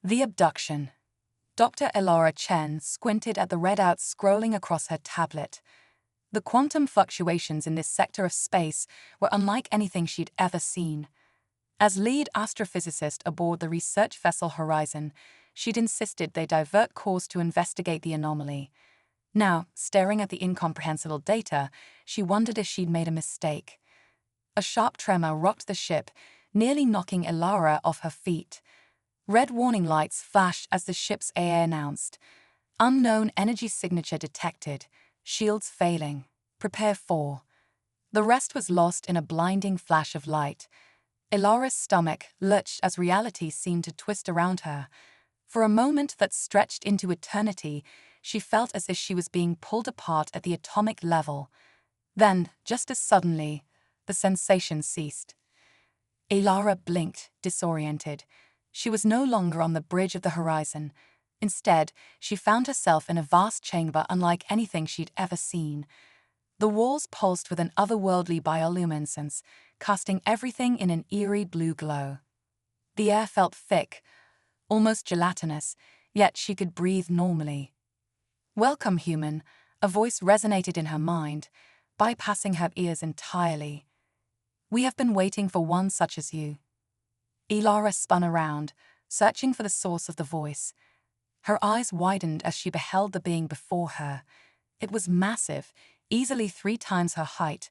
The abduction. Dr. Elora Chen squinted at the readouts scrolling across her tablet. The quantum fluctuations in this sector of space were unlike anything she'd ever seen. As lead astrophysicist aboard the research vessel Horizon, she'd insisted they divert course to investigate the anomaly. Now, staring at the incomprehensible data, she wondered if she'd made a mistake. A sharp tremor rocked the ship, nearly knocking Elara off her feet. Red warning lights flashed as the ship's AA announced, "Unknown energy signature detected. Shields failing. Prepare for." The rest was lost in a blinding flash of light. Elara's stomach lurched as reality seemed to twist around her. For a moment that stretched into eternity, she felt as if she was being pulled apart at the atomic level. Then, just as suddenly, the sensation ceased. Elara blinked, disoriented. She was no longer on the bridge of the Horizon. Instead, she found herself in a vast chamber unlike anything she'd ever seen. The walls pulsed with an otherworldly bioluminescence, casting everything in an eerie blue glow. The air felt thick, almost gelatinous, yet she could breathe normally. "Welcome, human," a voice resonated in her mind, bypassing her ears entirely. "We have been waiting for one such as you." Elara spun around, searching for the source of the voice. Her eyes widened as she beheld the being before her. It was massive, easily 3 times her height,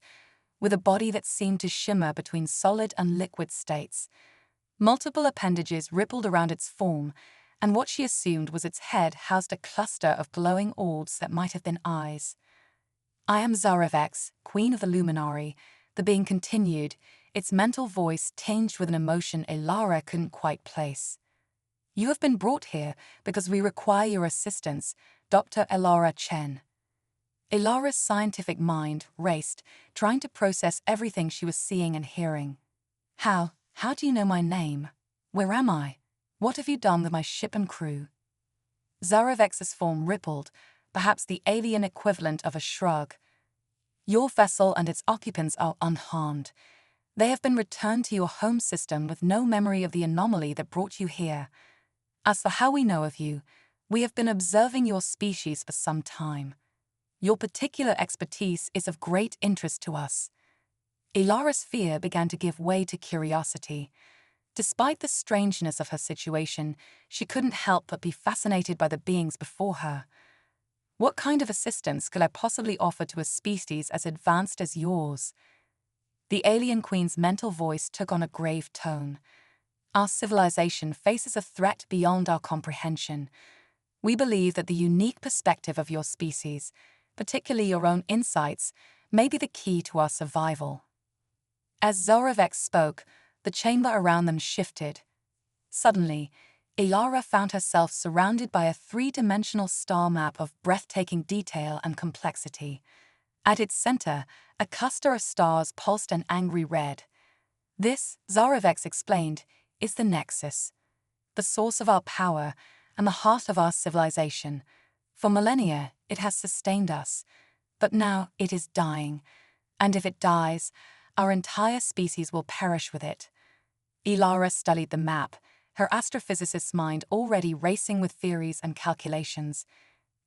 with a body that seemed to shimmer between solid and liquid states. Multiple appendages rippled around its form, and what she assumed was its head housed a cluster of glowing orbs that might have been eyes. "I am Zarevex, Queen of the Luminary," the being continued, its mental voice tinged with an emotion Elara couldn't quite place. "You have been brought here because we require your assistance, Dr. Elora Chen." Elara's scientific mind raced, trying to process everything she was seeing and hearing. How do you know my name? Where am I? What have you done with my ship and crew?" Zarevex's form rippled, perhaps the alien equivalent of a shrug. "Your vessel and its occupants are unharmed. They have been returned to your home system with no memory of the anomaly that brought you here. As for how we know of you, we have been observing your species for some time. Your particular expertise is of great interest to us." Elara's fear began to give way to curiosity. Despite the strangeness of her situation, she couldn't help but be fascinated by the beings before her. "What kind of assistance could I possibly offer to a species as advanced as yours?" The alien queen's mental voice took on a grave tone. "Our civilization faces a threat beyond our comprehension. We believe that the unique perspective of your species, particularly your own insights, may be the key to our survival." As Zarevex spoke, the chamber around them shifted. Suddenly, Elara found herself surrounded by a 3-dimensional star map of breathtaking detail and complexity. At its center, a cluster of stars pulsed an angry red. "This," Zarevex explained, "is the Nexus, the source of our power and the heart of our civilization. For millennia, it has sustained us, but now it is dying, and if it dies, our entire species will perish with it." Elara studied the map, her astrophysicist's mind already racing with theories and calculations.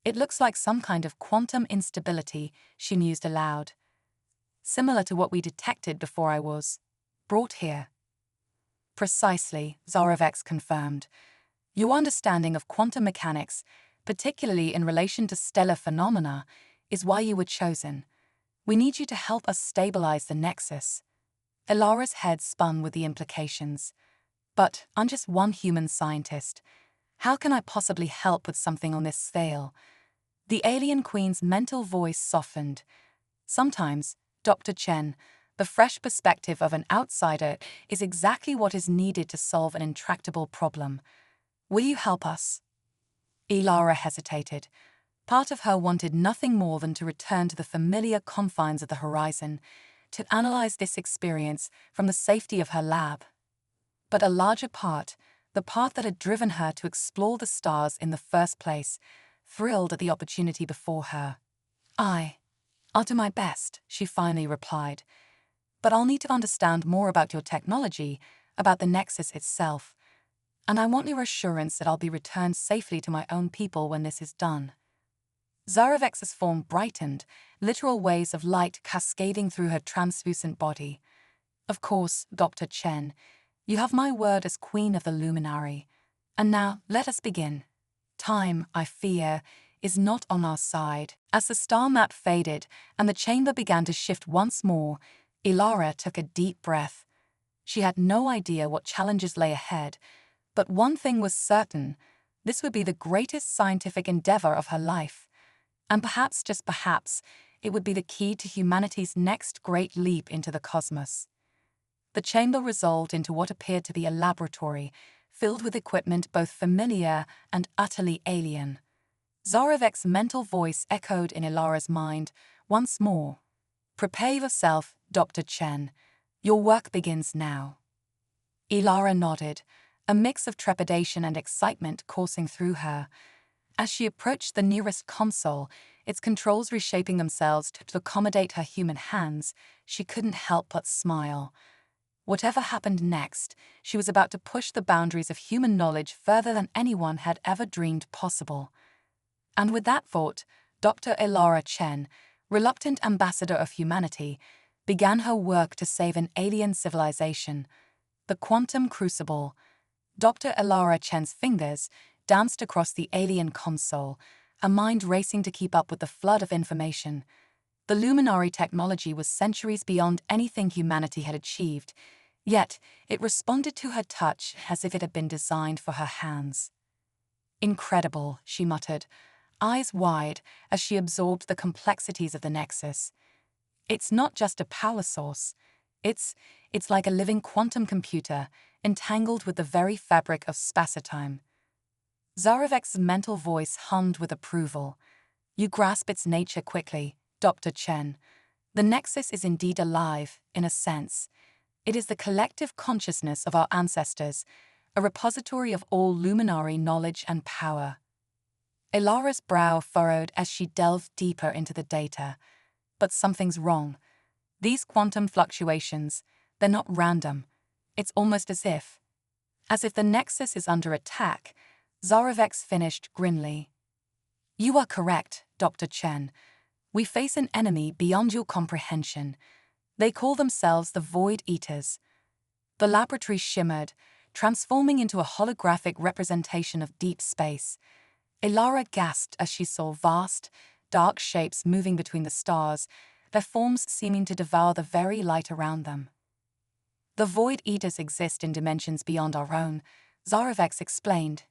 "It looks like some kind of quantum instability," she mused aloud. "Similar to what we detected before I was brought here." "Precisely," Zarevex confirmed. "Your understanding of quantum mechanics, particularly in relation to stellar phenomena, is why you were chosen. We need you to help us stabilize the Nexus." Elara's head spun with the implications. "But I'm just one human scientist. How can I possibly help with something on this scale?" The alien queen's mental voice softened. "Sometimes, Dr. Chen, the fresh perspective of an outsider is exactly what is needed to solve an intractable problem. Will you help us?" Elara hesitated. Part of her wanted nothing more than to return to the familiar confines of the Horizon, to analyze this experience from the safety of her lab. But a larger part, the part that had driven her to explore the stars in the first place, thrilled at the opportunity before her. I'll do my best," she finally replied. "But I'll need to understand more about your technology, about the Nexus itself. And I want your assurance that I'll be returned safely to my own people when this is done. Zaravex's form brightened, literal waves of light cascading through her translucent body. Of course, Dr. Chen, you have my word as Queen of the Luminary. And now, let us begin. Time, I fear, is not on our side. As the star map faded and the chamber began to shift once more, Ilara took a deep breath. She had no idea what challenges lay ahead, but one thing was certain: this would be the greatest scientific endeavor of her life. And perhaps, just perhaps, it would be the key to humanity's next great leap into the cosmos. The chamber resolved into what appeared to be a laboratory, filled with equipment both familiar and utterly alien. Zaravex's mental voice echoed in Ilara's mind once more. Prepare yourself, Dr. Chen. Your work begins now. Ilara nodded, a mix of trepidation and excitement coursing through her. As she approached the nearest console, its controls reshaping themselves to accommodate her human hands, she couldn't help but smile. Whatever happened next, she was about to push the boundaries of human knowledge further than anyone had ever dreamed possible. And with that thought, Dr. Ilara Chen, reluctant ambassador of humanity, began her work to save an alien civilization, the quantum crucible. Dr. Ilara Chen's fingers danced across the alien console, a mind racing to keep up with the flood of information. The luminary technology was centuries beyond anything humanity had achieved, yet it responded to her touch as if it had been designed for her hands. Incredible, she muttered, eyes wide as she absorbed the complexities of the Nexus. It's not just a power source. It's like a living quantum computer, entangled with the very fabric of spacetime. Zaravex's mental voice hummed with approval. You grasp its nature quickly, Dr. Chen. The Nexus is indeed alive, in a sense. It is the collective consciousness of our ancestors, a repository of all luminary knowledge and power. Ilara's brow furrowed as she delved deeper into the data. But something's wrong. These quantum fluctuations, they're not random. It's almost as if the Nexus is under attack. Zaravex finished grimly. You are correct, Dr. Chen. We face an enemy beyond your comprehension. They call themselves the Void Eaters. The laboratory shimmered, transforming into a holographic representation of deep space. Ilara gasped as she saw vast, dark shapes moving between the stars, their forms seeming to devour the very light around them. The Void Eaters exist in dimensions beyond our own, Zaravex explained.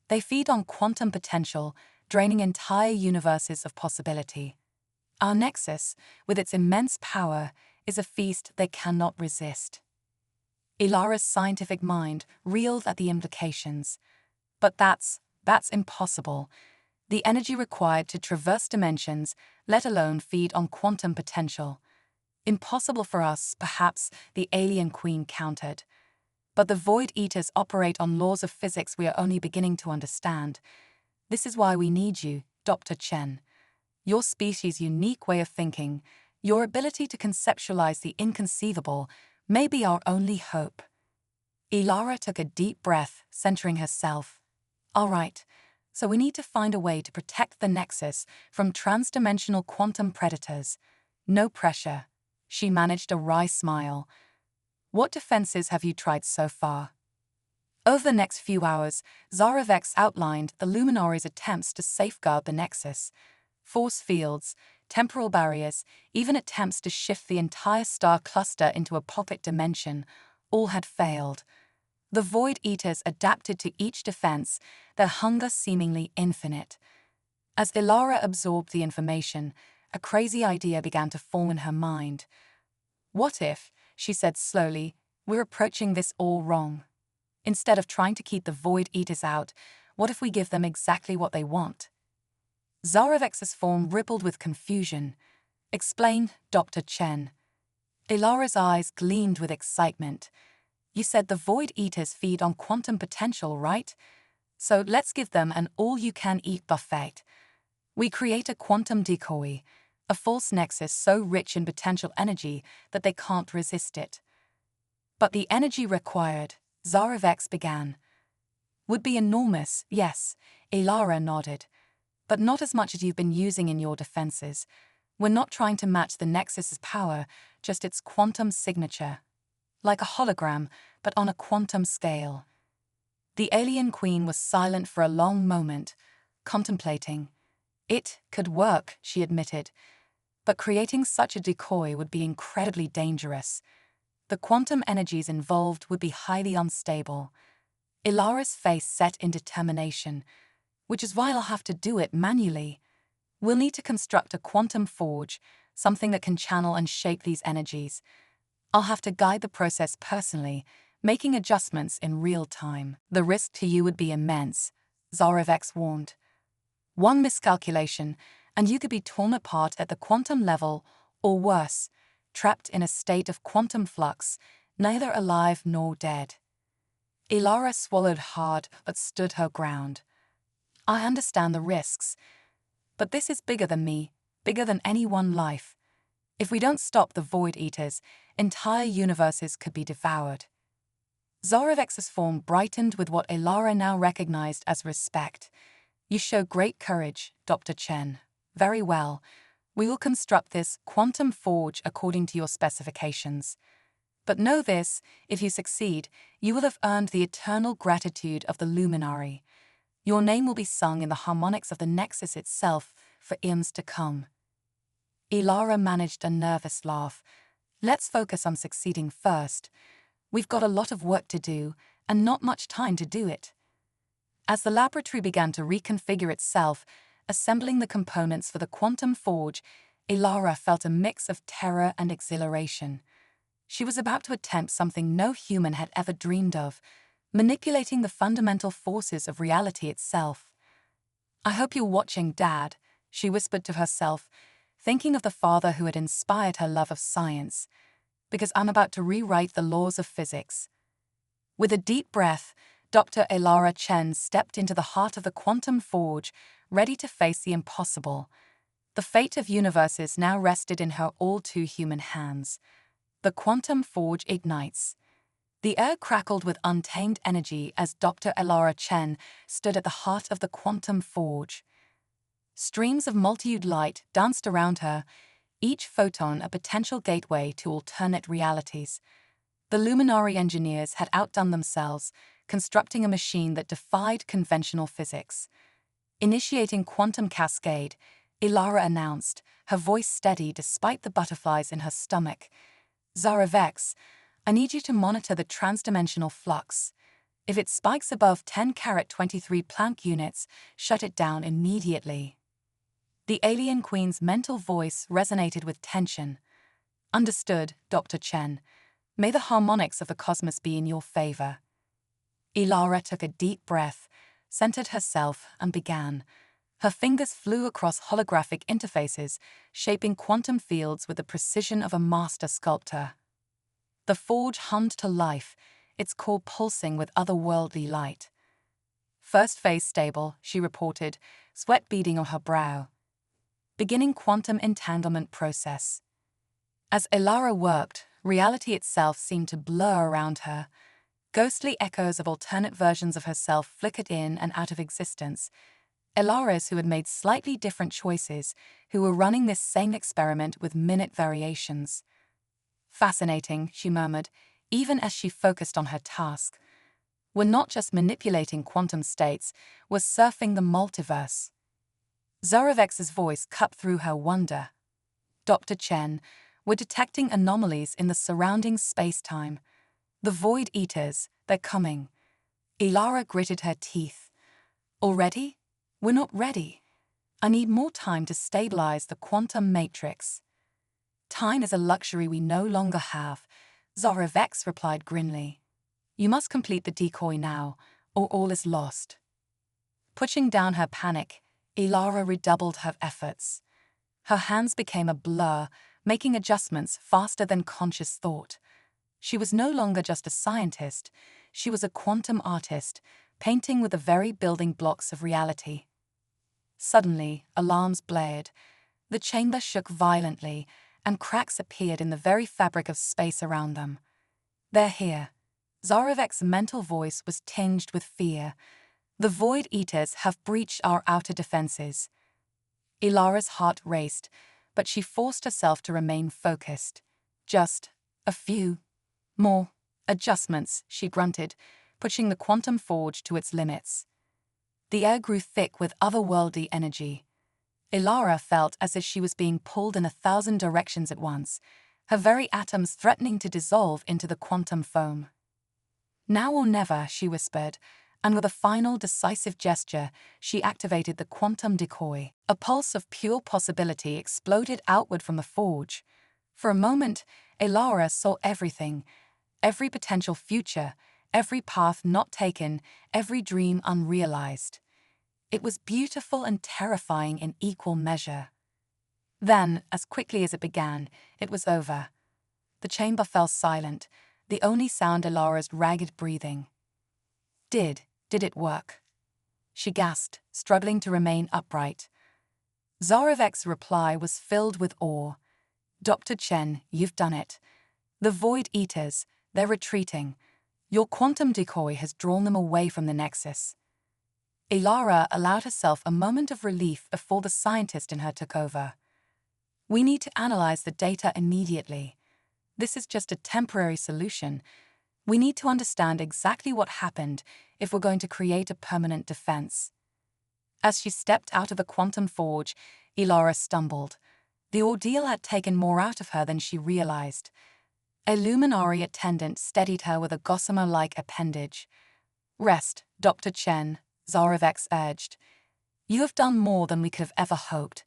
They feed on quantum potential, draining entire universes of possibility. Our Nexus, with its immense power, is a feast they cannot resist. Ilara's scientific mind reeled at the implications. But that's impossible. The energy required to traverse dimensions, let alone feed on quantum potential. Impossible for us, perhaps, the alien queen countered. But the Void Eaters operate on laws of physics we are only beginning to understand. This is why we need you, Dr. Chen. Your species' unique way of thinking, your ability to conceptualize the inconceivable, may be our only hope. Ilara took a deep breath, centering herself. All right, so we need to find a way to protect the Nexus from transdimensional quantum predators. No pressure. She managed a wry smile. What defenses have you tried so far? Over the next few hours, Zaravex outlined the Luminary's attempts to safeguard the Nexus. Force fields, temporal barriers, even attempts to shift the entire star cluster into a pocket dimension, all had failed. The Void Eaters adapted to each defense, their hunger seemingly infinite. As Ilara absorbed the information, a crazy idea began to form in her mind. What if, she said slowly, we're approaching this all wrong? Instead of trying to keep the Void Eaters out, what if we give them exactly what they want? Zaravex's form rippled with confusion. Explain, Dr. Chen. Ilara's eyes gleamed with excitement. You said the Void Eaters feed on quantum potential, right? So let's give them an all-you-can-eat buffet. We create a quantum decoy, a false nexus so rich in potential energy that they can't resist it. But the energy required, Zaravex began. Would be enormous, yes, Ilara nodded. But not as much as you've been using in your defenses. We're not trying to match the Nexus's power, just its quantum signature. Like a hologram, but on a quantum scale. The alien queen was silent for a long moment, contemplating. It could work, she admitted, but creating such a decoy would be incredibly dangerous. The quantum energies involved would be highly unstable. Ilara's face set in determination, which is why I'll have to do it manually. We'll need to construct a quantum forge, something that can channel and shape these energies. I'll have to guide the process personally, making adjustments in real time. The risk to you would be immense, Zarevex warned. One miscalculation, and you could be torn apart at the quantum level, or worse, trapped in a state of quantum flux, neither alive nor dead. Ilara swallowed hard but stood her ground. I understand the risks, but this is bigger than me, bigger than any one life. If we don't stop the Void Eaters, entire universes could be devoured. Zarevex's form brightened with what Ilara now recognized as respect. You show great courage, Dr. Chen. Very well. We will construct this quantum forge according to your specifications. But know this, if you succeed, you will have earned the eternal gratitude of the Luminary. Your name will be sung in the harmonics of the Nexus itself for eons to come. Ilara managed a nervous laugh. Let's focus on succeeding first. We've got a lot of work to do, and not much time to do it. As the laboratory began to reconfigure itself, assembling the components for the quantum forge, Ilara felt a mix of terror and exhilaration. She was about to attempt something no human had ever dreamed of, manipulating the fundamental forces of reality itself. I hope you're watching, Dad, she whispered to herself, thinking of the father who had inspired her love of science, because I'm about to rewrite the laws of physics. With a deep breath, Dr. Ilara Chen stepped into the heart of the quantum forge, ready to face the impossible. The fate of universes now rested in her all-too-human hands. The quantum forge ignites. The air crackled with untamed energy as Dr. Ilara Chen stood at the heart of the quantum forge. Streams of multitude light danced around her, each photon a potential gateway to alternate realities. The Luminary engineers had outdone themselves, constructing a machine that defied conventional physics. Initiating quantum cascade, Ilara announced, her voice steady despite the butterflies in her stomach. Zarevex, I need you to monitor the transdimensional flux. If it spikes above 10^23 Planck units, shut it down immediately. The alien queen's mental voice resonated with tension. Understood, Dr. Chen. May the harmonics of the cosmos be in your favor. Ilara took a deep breath, centered herself, and began. Her fingers flew across holographic interfaces, shaping quantum fields with the precision of a master sculptor. The forge hummed to life, its core pulsing with otherworldly light. First phase stable, she reported, sweat beading on her brow. Beginning quantum entanglement process. As Ilara worked, reality itself seemed to blur around her. Ghostly echoes of alternate versions of herself flickered in and out of existence. Ilaras who had made slightly different choices, who were running this same experiment with minute variations. Fascinating, she murmured, even as she focused on her task. We're not just manipulating quantum states, we're surfing the multiverse. Zarevex's voice cut through her wonder. Dr. Chen, we're detecting anomalies in the surrounding space-time. The Void Eaters, they're coming. Ilara gritted her teeth. Already? We're not ready. I need more time to stabilize the quantum matrix. Time is a luxury we no longer have, Zarevex replied grimly. You must complete the decoy now, or all is lost. Pushing down her panic, Ilara redoubled her efforts. Her hands became a blur, making adjustments faster than conscious thought. She was no longer just a scientist, she was a quantum artist, painting with the very building blocks of reality. Suddenly, alarms blared. The chamber shook violently, and cracks appeared in the very fabric of space around them. They're here. Zarevex's mental voice was tinged with fear. The Void Eaters have breached our outer defenses. Ilara's heart raced, but she forced herself to remain focused. Just a few more adjustments, she grunted, pushing the quantum forge to its limits. The air grew thick with otherworldly energy. Ilara felt as if she was being pulled in 1,000 directions at once, her very atoms threatening to dissolve into the quantum foam. Now or never, she whispered, and with a final decisive gesture, she activated the quantum decoy. A pulse of pure possibility exploded outward from the forge. For a moment, Ilara saw everything, every potential future, every path not taken, every dream unrealized. It was beautiful and terrifying in equal measure. Then, as quickly as it began, it was over. The chamber fell silent, the only sound Ilara's ragged breathing. Did it work? She gasped, struggling to remain upright. Zarevek's reply was filled with awe. Dr. Chen, you've done it. The Void Eaters, they're retreating. Your quantum decoy has drawn them away from the Nexus. Ilara allowed herself a moment of relief before the scientist in her took over. We need to analyze the data immediately. This is just a temporary solution. We need to understand exactly what happened if we're going to create a permanent defense. As she stepped out of the quantum forge, Ilara stumbled. The ordeal had taken more out of her than she realized. A luminary attendant steadied her with a gossamer-like appendage. Rest, Dr. Chen, Zarevek urged. You have done more than we could have ever hoped.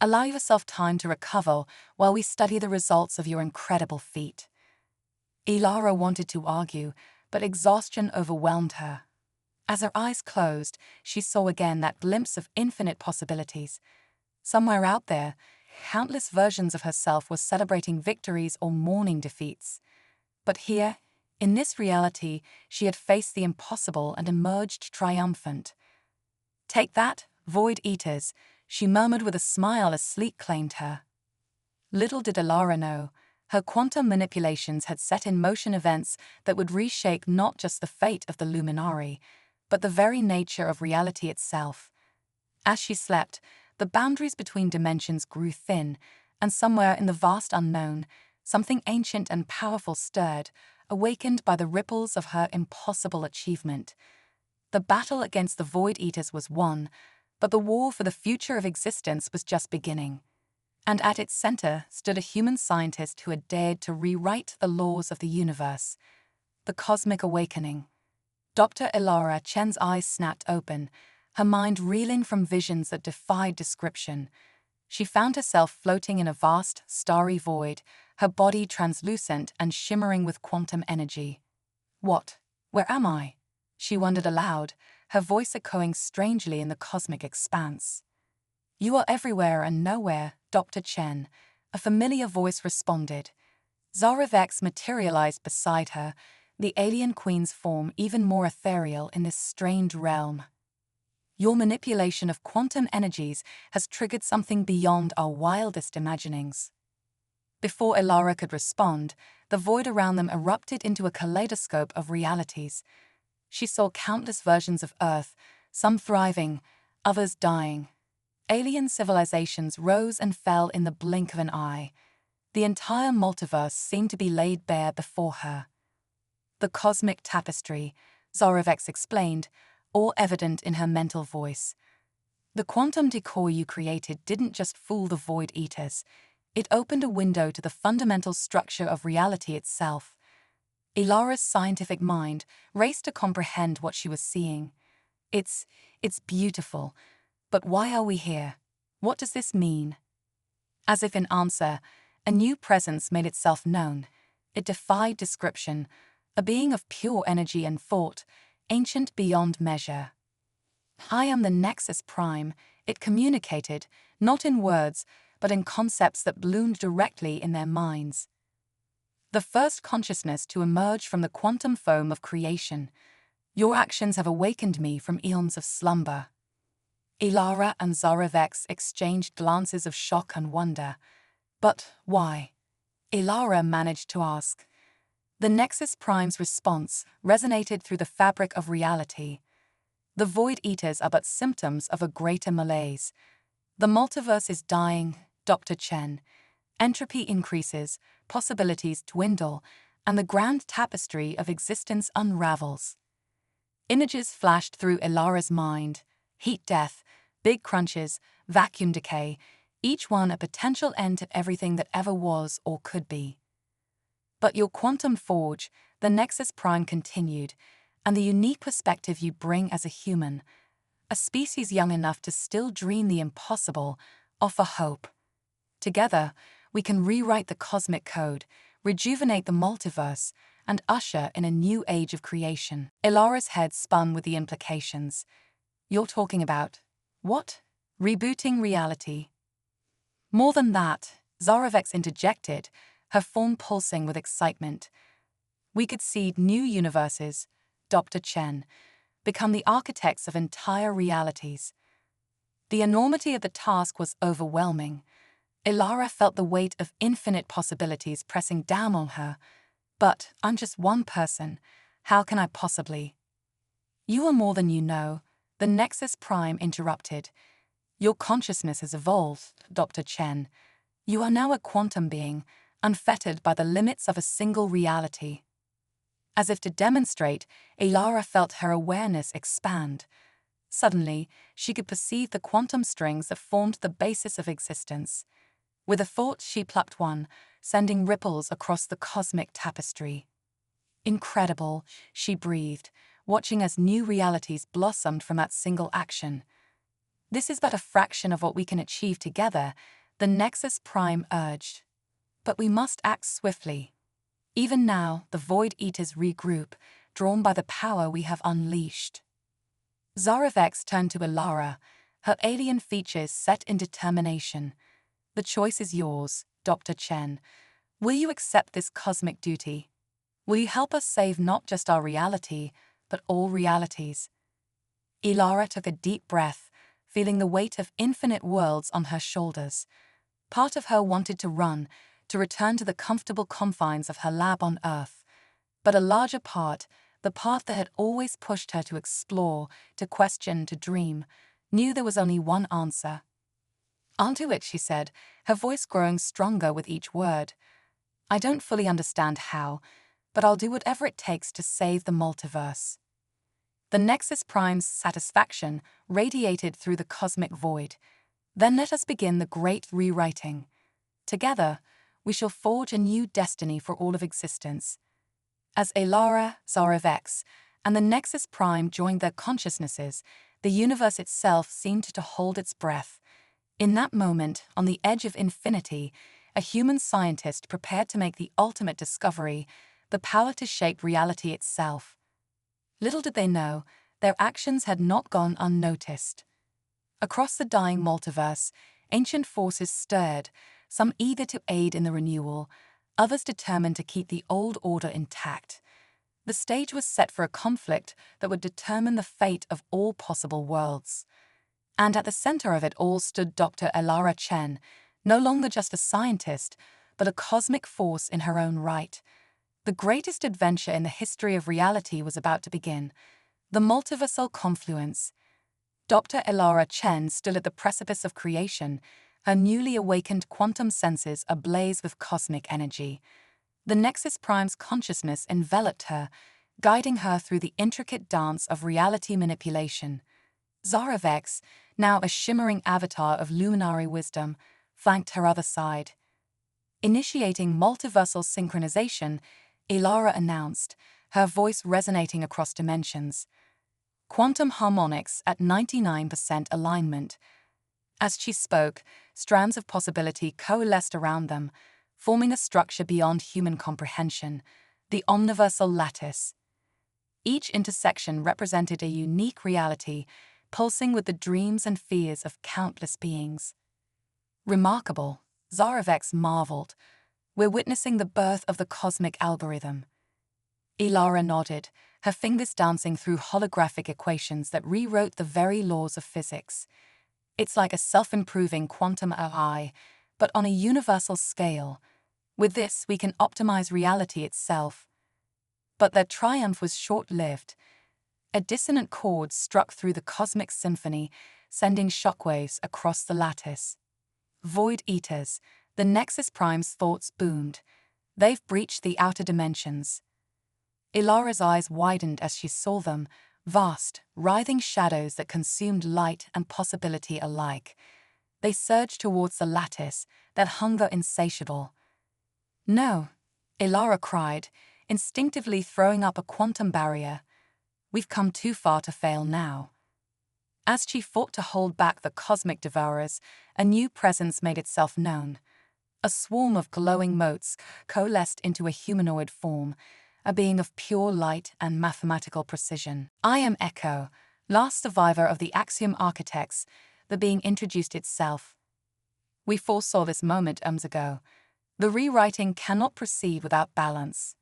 Allow yourself time to recover while we study the results of your incredible feat. Ilara wanted to argue, but exhaustion overwhelmed her. As her eyes closed, she saw again that glimpse of infinite possibilities. Somewhere out there, countless versions of herself were celebrating victories or mourning defeats. But here, in this reality, she had faced the impossible and emerged triumphant. Take that, Void Eaters, she murmured with a smile as sleep claimed her. Little did Ilara know, her quantum manipulations had set in motion events that would reshape not just the fate of the Luminari, but the very nature of reality itself. As she slept, the boundaries between dimensions grew thin, and somewhere in the vast unknown, something ancient and powerful stirred, awakened by the ripples of her impossible achievement. The battle against the Void Eaters was won, but the war for the future of existence was just beginning. And at its center stood a human scientist who had dared to rewrite the laws of the universe. The cosmic awakening. Dr. Ilara Chen's eyes snapped open, her mind reeling from visions that defied description. She found herself floating in a vast, starry void, her body translucent and shimmering with quantum energy. What? Where am I? She wondered aloud, her voice echoing strangely in the cosmic expanse. You are everywhere and nowhere, Dr. Chen, a familiar voice responded. Zarevek materialized beside her, the alien queen's form even more ethereal in this strange realm. Your manipulation of quantum energies has triggered something beyond our wildest imaginings. Before Ilara could respond, the void around them erupted into a kaleidoscope of realities. She saw countless versions of Earth, some thriving, others dying. Alien civilizations rose and fell in the blink of an eye. The entire multiverse seemed to be laid bare before her. The cosmic tapestry, Zarevek explained, all evident in her mental voice. The quantum decoy you created didn't just fool the Void Eaters. It opened a window to the fundamental structure of reality itself. Ilara's scientific mind raced to comprehend what she was seeing. It's beautiful. But why are we here? What does this mean? As if in answer, a new presence made itself known. It defied description, a being of pure energy and thought, ancient beyond measure. I am the Nexus Prime, it communicated, not in words, but in concepts that bloomed directly in their minds. The first consciousness to emerge from the quantum foam of creation. Your actions have awakened me from eons of slumber. Ilara and Zarevek exchanged glances of shock and wonder. But why? Ilara managed to ask. The Nexus Prime's response resonated through the fabric of reality. The Void Eaters are but symptoms of a greater malaise. The multiverse is dying, Dr. Chen. Entropy increases, possibilities dwindle, and the grand tapestry of existence unravels. Images flashed through Ilara's mind: heat death, big crunches, vacuum decay, each one a potential end to everything that ever was or could be. But your quantum forge, the Nexus Prime, continued, and the unique perspective you bring as a human, a species young enough to still dream the impossible, offer hope. Together, we can rewrite the cosmic code, rejuvenate the multiverse, and usher in a new age of creation. Ilara's head spun with the implications. You're talking about what? Rebooting reality? More than that, Zarevex interjected, her form pulsing with excitement. We could seed new universes, Dr. Chen, become the architects of entire realities. The enormity of the task was overwhelming. Ilara felt the weight of infinite possibilities pressing down on her. But I'm just one person. How can I possibly? You are more than you know, the Nexus Prime interrupted. Your consciousness has evolved, Dr. Chen. You are now a quantum being, unfettered by the limits of a single reality. As if to demonstrate, Ilara felt her awareness expand. Suddenly, she could perceive the quantum strings that formed the basis of existence. With a thought, she plucked one, sending ripples across the cosmic tapestry. Incredible, she breathed, watching as new realities blossomed from that single action. This is but a fraction of what we can achieve together, the Nexus Prime urged. But we must act swiftly. Even now, the Void Eaters regroup, drawn by the power we have unleashed. Zarevex turned to Ilara, her alien features set in determination. The choice is yours, Dr. Chen. Will you accept this cosmic duty? Will you help us save not just our reality, but all realities? Ilara took a deep breath, feeling the weight of infinite worlds on her shoulders. Part of her wanted to run, to return to the comfortable confines of her lab on Earth. But a larger part, the part that had always pushed her to explore, to question, to dream, knew there was only one answer. Onto it, she said, her voice growing stronger with each word. I don't fully understand how, but I'll do whatever it takes to save the multiverse. The Nexus Prime's satisfaction radiated through the cosmic void. Then let us begin the great rewriting. Together, we shall forge a new destiny for all of existence. As Ilara, Zarevex, and the Nexus Prime joined their consciousnesses, the universe itself seemed to hold its breath. In that moment, on the edge of infinity, a human scientist prepared to make the ultimate discovery, the power to shape reality itself. Little did they know, their actions had not gone unnoticed. Across the dying multiverse, ancient forces stirred, some eager to aid in the renewal, others determined to keep the old order intact. The stage was set for a conflict that would determine the fate of all possible worlds. And at the center of it all stood Dr. Ilara Chen, no longer just a scientist, but a cosmic force in her own right. The greatest adventure in the history of reality was about to begin, the multiversal confluence. Dr. Ilara Chen stood at the precipice of creation, her newly awakened quantum senses ablaze with cosmic energy. The Nexus Prime's consciousness enveloped her, guiding her through the intricate dance of reality manipulation. Zarevex, now a shimmering avatar of luminary wisdom, flanked her other side. Initiating multiversal synchronization, Ilara announced, her voice resonating across dimensions. Quantum harmonics at 99% alignment. As she spoke, strands of possibility coalesced around them, forming a structure beyond human comprehension, the omniversal lattice. Each intersection represented a unique reality, pulsing with the dreams and fears of countless beings. Remarkable, Zarevex marveled. We're witnessing the birth of the cosmic algorithm. Ilara nodded, her fingers dancing through holographic equations that rewrote the very laws of physics. It's like a self-improving quantum AI, but on a universal scale. With this, we can optimize reality itself. But their triumph was short-lived. A dissonant chord struck through the cosmic symphony, sending shockwaves across the lattice. Void Eaters, the Nexus Prime's thoughts boomed. They've breached the outer dimensions. Ilara's eyes widened as she saw them, vast, writhing shadows that consumed light and possibility alike. They surged towards the lattice, that hunger insatiable. No, Ilara cried, instinctively throwing up a quantum barrier. We've come too far to fail now. As she fought to hold back the cosmic devourers, a new presence made itself known. A swarm of glowing motes coalesced into a humanoid form, a being of pure light and mathematical precision. I am Echo, last survivor of the Axiom Architects, the being introduced itself. We foresaw this moment ago. The rewriting cannot proceed without balance.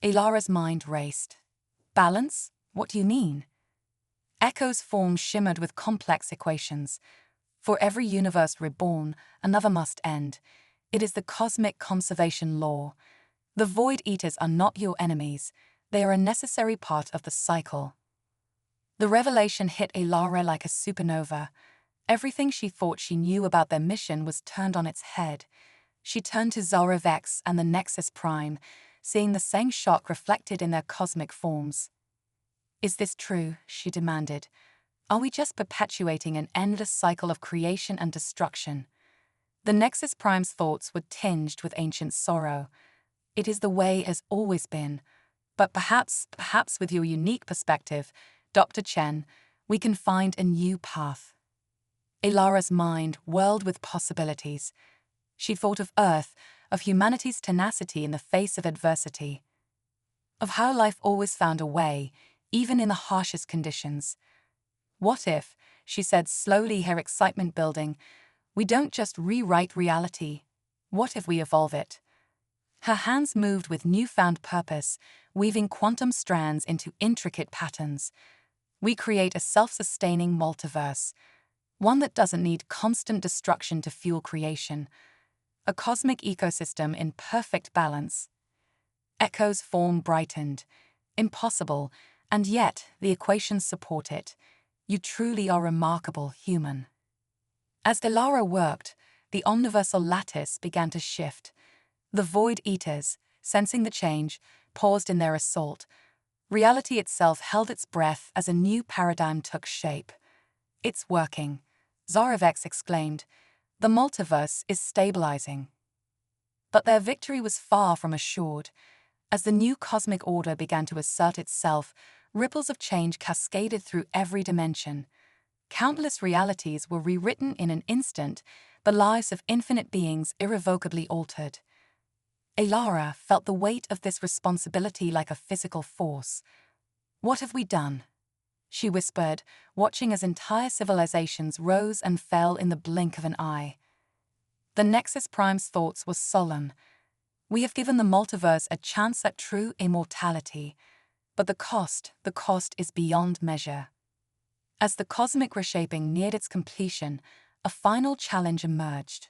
Ilara's mind raced. Balance? What do you mean? Echo's form shimmered with complex equations. For every universe reborn, another must end. It is the cosmic conservation law. The Void Eaters are not your enemies. They are a necessary part of the cycle. The revelation hit Ilara like a supernova. Everything she thought she knew about their mission was turned on its head. She turned to Zaravex and the Nexus Prime, seeing the same shock reflected in their cosmic forms. Is this true? She demanded. Are we just perpetuating an endless cycle of creation and destruction? The Nexus Prime's thoughts were tinged with ancient sorrow. It is the way it has always been. But perhaps with your unique perspective, Dr. Chen, we can find a new path. Ilara's mind whirled with possibilities. She thought of Earth, of humanity's tenacity in the face of adversity, of how life always found a way, even in the harshest conditions. What if, she said slowly, her excitement building, we don't just rewrite reality? What if we evolve it? Her hands moved with newfound purpose, weaving quantum strands into intricate patterns. We create a self-sustaining multiverse, one that doesn't need constant destruction to fuel creation. A cosmic ecosystem in perfect balance. Echo's form brightened. Impossible, and yet the equations support it. You truly are remarkable, human. As Ilara worked, the omniversal lattice began to shift. The Void Eaters, sensing the change, paused in their assault. Reality itself held its breath as a new paradigm took shape. It's working, Zaravex exclaimed. The multiverse is stabilizing. But their victory was far from assured. As the new cosmic order began to assert itself, ripples of change cascaded through every dimension. Countless realities were rewritten in an instant, the lives of infinite beings irrevocably altered. Ilara felt the weight of this responsibility like a physical force. What have we done? She whispered, watching as entire civilizations rose and fell in the blink of an eye. The Nexus Prime's thoughts were solemn. We have given the multiverse a chance at true immortality, but the cost is beyond measure. As the cosmic reshaping neared its completion, a final challenge emerged.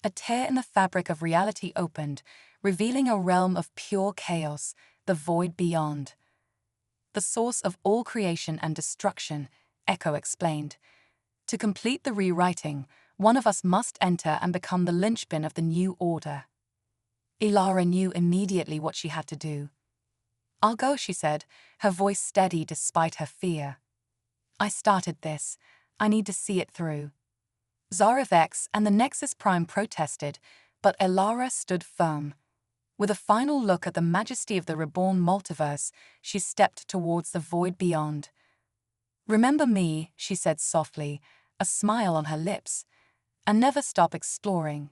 A tear in the fabric of reality opened, revealing a realm of pure chaos, the void beyond. The source of all creation and destruction, Echo explained. To complete the rewriting, one of us must enter and become the linchpin of the new order. Ilara knew immediately what she had to do. I'll go, she said, her voice steady despite her fear. I started this. I need to see it through. Zaravex and the Nexus Prime protested, but Ilara stood firm. With a final look at the majesty of the reborn multiverse, she stepped towards the void beyond. Remember me, she said softly, a smile on her lips, and never stop exploring.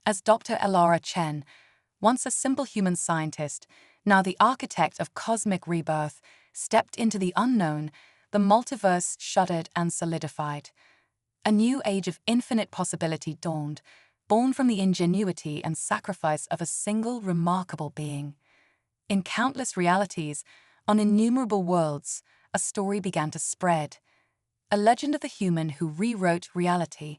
As Dr. Ilara Chen, once a simple human scientist, now the architect of cosmic rebirth, stepped into the unknown, the multiverse shuddered and solidified. A new age of infinite possibility dawned, born from the ingenuity and sacrifice of a single remarkable being. In countless realities, on innumerable worlds, a story began to spread. A legend of the human who rewrote reality.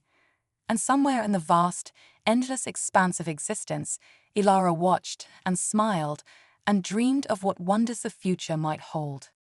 And somewhere in the vast, endless expanse of existence, Ilara watched and smiled and dreamed of what wonders the future might hold.